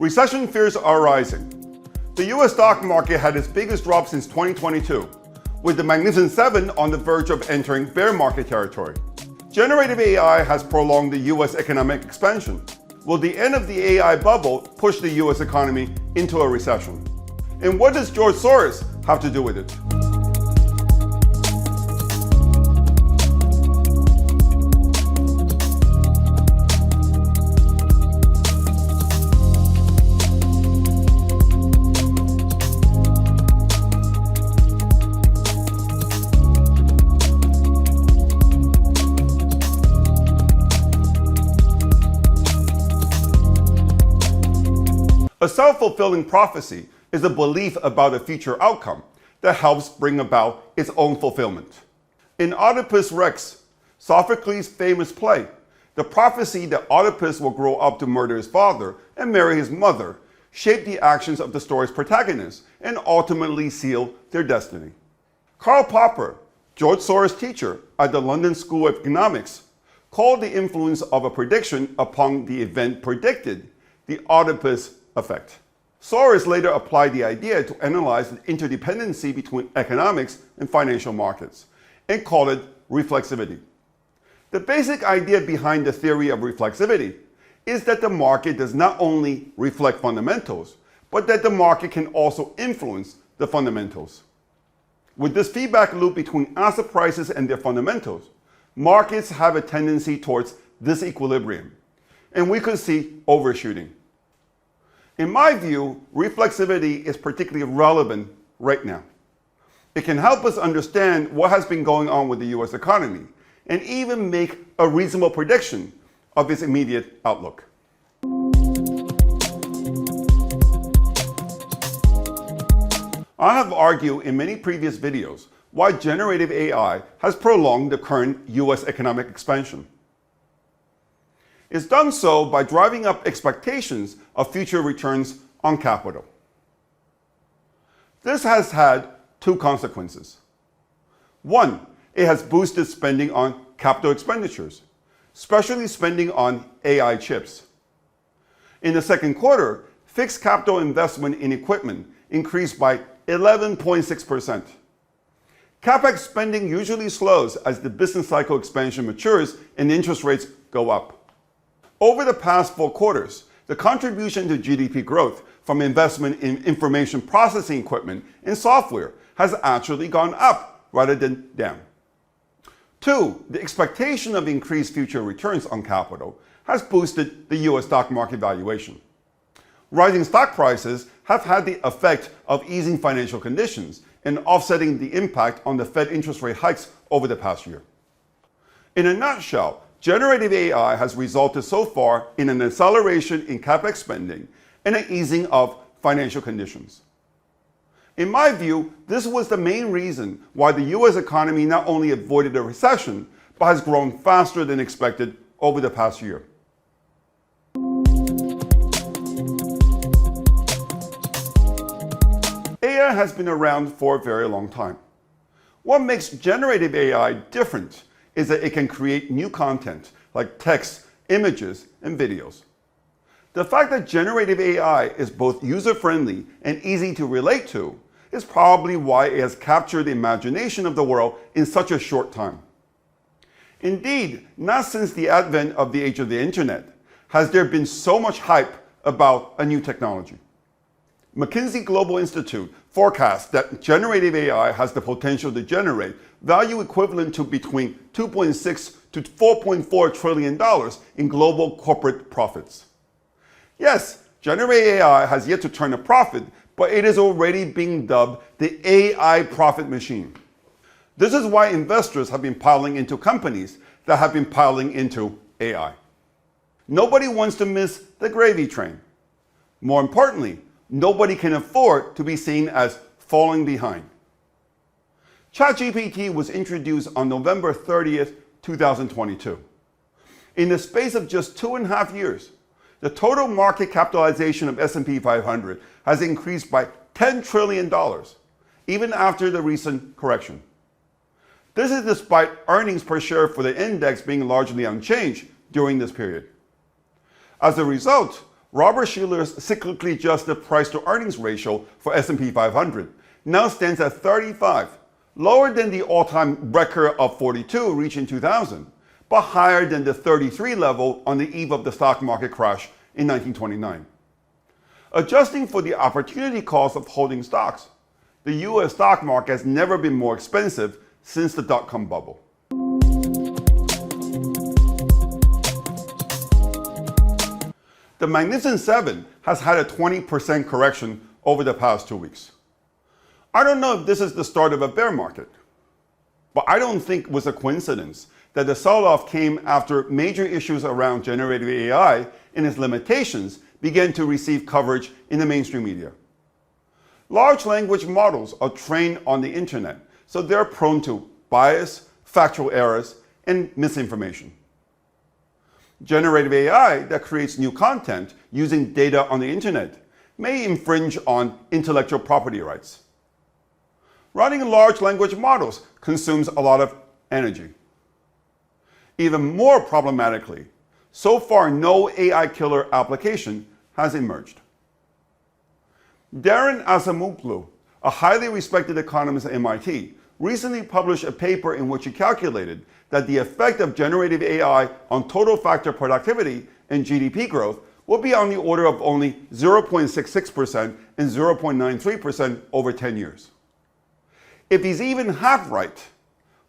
Recession fears are rising. The US stock market had its biggest drop since 2022, with the Magnificent Seven on the verge of entering bear market territory. Generative AI has prolonged the US economic expansion. Will the end of the AI bubble push the US economy into a recession? And what does George Soros have to do with it? A self-fulfilling prophecy is a belief about a future outcome that helps bring about its own fulfillment. In Oedipus Rex, Sophocles' famous play, the prophecy that Oedipus will grow up to murder his father and marry his mother shaped the actions of the story's protagonists and ultimately seal their destiny. Karl Popper, George Soros' teacher at the London School of Economics, called the influence of a prediction upon the event predicted the Oedipus effect. Soros later applied the idea to analyze the interdependency between economics and financial markets and called it reflexivity. The basic idea behind the theory of reflexivity is that the market does not only reflect fundamentals, but that the market can also influence the fundamentals. With this feedback loop between asset prices and their fundamentals, markets have a tendency towards disequilibrium, and we could see overshooting. In my view, reflexivity is particularly relevant right now. It can help us understand what has been going on with the US economy and even make a reasonable prediction of its immediate outlook. I have argued in many previous videos why generative AI has prolonged the current US economic expansion. It's done so by driving up expectations of future returns on capital. This has had two consequences. One, it has boosted spending on capital expenditures, especially spending on AI chips. In the second quarter, fixed capital investment in equipment increased by 11.6%. CapEx spending usually slows as the business cycle expansion matures and interest rates go up. Over the past 4 quarters, the contribution to GDP growth from investment in information processing equipment and software has actually gone up rather than down. 2, the expectation of increased future returns on capital has boosted the US stock market valuation. Rising stock prices have had the effect of easing financial conditions and offsetting the impact on the Fed interest rate hikes over the past year. In a nutshell, generative AI has resulted so far in an acceleration in CapEx spending and an easing of financial conditions. In my view, this was the main reason why the US economy not only avoided a recession, but has grown faster than expected over the past year. AI has been around for a very long time. What makes generative AI different is that it can create new content like text, images, and videos. The fact that generative AI is both user-friendly and easy to relate to is probably why it has captured the imagination of the world in such a short time. Indeed, not since the advent of the age of the internet has there been so much hype about a new technology. McKinsey Global Institute forecasts that generative AI has the potential to generate value equivalent to between $2.6 to $4.4 trillion in global corporate profits. Yes, generative AI has yet to turn a profit, but it is already being dubbed the AI profit machine. This is why investors have been piling into companies that have been piling into AI. Nobody wants to miss the gravy train. More importantly, nobody can afford to be seen as falling behind. ChatGPT was introduced on November 30th, 2022. In the space of just 2.5 years, the total market capitalization of S&P 500 has increased by $10 trillion, even after the recent correction. This is despite earnings per share for the index being largely unchanged during this period. As a result, Robert Shiller's cyclically adjusted price-to-earnings ratio for S&P 500 now stands at 35, lower than the all-time record of 42 reached in 2000, but higher than the 33 level on the eve of the stock market crash in 1929. Adjusting for the opportunity cost of holding stocks, the U.S. stock market has never been more expensive since the dot-com bubble. The Magnificent Seven has had a 20% correction over the past 2 weeks. I don't know if this is the start of a bear market, but I don't think it was a coincidence that the sell-off came after major issues around generative AI and its limitations began to receive coverage in the mainstream media. Large language models are trained on the internet, so they're prone to bias, factual errors, and misinformation. Generative AI that creates new content using data on the internet may infringe on intellectual property rights. Running large language models consumes a lot of energy. Even more problematically, so far no AI killer application has emerged. Darren Acemoglu, a highly respected economist at MIT, recently published a paper in which he calculated that the effect of generative AI on total factor productivity and GDP growth will be on the order of only 0.66% and 0.93% over 10 years. If he's even half right,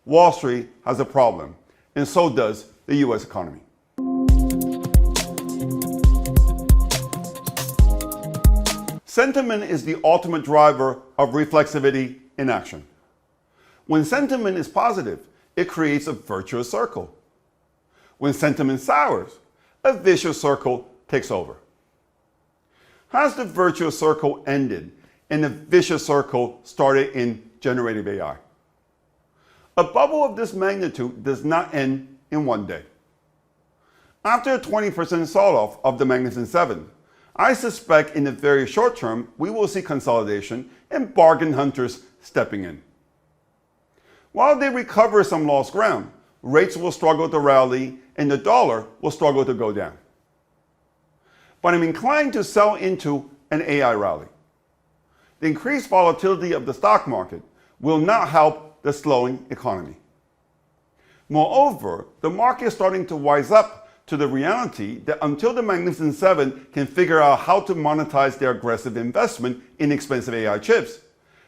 Wall Street has a problem, and so does the US economy. Sentiment is the ultimate driver of reflexivity in action. When sentiment is positive, it creates a virtuous circle. When sentiment sours, a vicious circle takes over. Has the virtuous circle ended and the vicious circle started in generative AI? A bubble of this magnitude does not end in one day. After a 20% sell-off of the Magnificent Seven, I suspect in the very short term we will see consolidation and bargain hunters stepping in. While they recover some lost ground, rates will struggle to rally and the dollar will struggle to go down. But I'm inclined to sell into an AI rally. The increased volatility of the stock market will not help the slowing economy. Moreover, the market is starting to wise up to the reality that until the Magnificent Seven can figure out how to monetize their aggressive investment in expensive AI chips,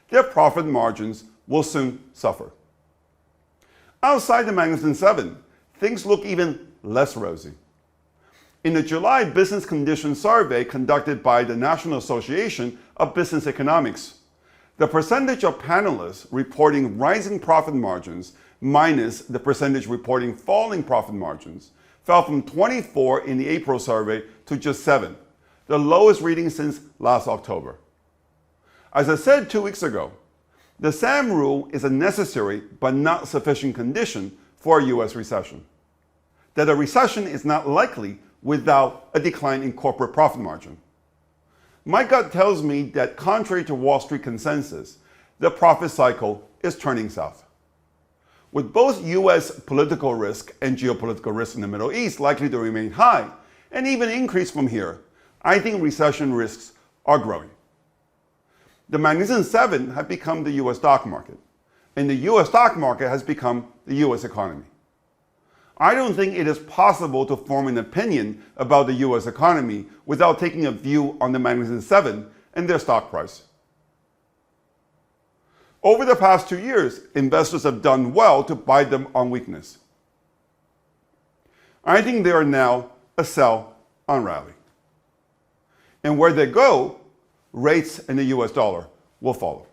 their profit margins will soon suffer. Outside the Magnificent Seven, things look even less rosy. In the July Business Conditions Survey conducted by the National Association of Business Economists, the percentage of panelists reporting rising profit margins minus the percentage reporting falling profit margins fell from 24 in the April survey to just 7, the lowest reading since last October. As I said 2 weeks ago, the Sahm rule is a necessary but not sufficient condition for a US recession. That a recession is not likely without a decline in corporate profit margin. My gut tells me that contrary to Wall Street consensus, the profit cycle is turning south. With both US political risk and geopolitical risk in the Middle East likely to remain high and even increase from here, I think recession risks are growing. The Magnificent Seven have become the US stock market, and the US stock market has become the US economy. I don't think it is possible to form an opinion about the US economy without taking a view on the Magnificent Seven and their stock price. Over the past 2 years, investors have done well to buy them on weakness. I think they are now a sell on rally. And where they go, rates and the US dollar will follow.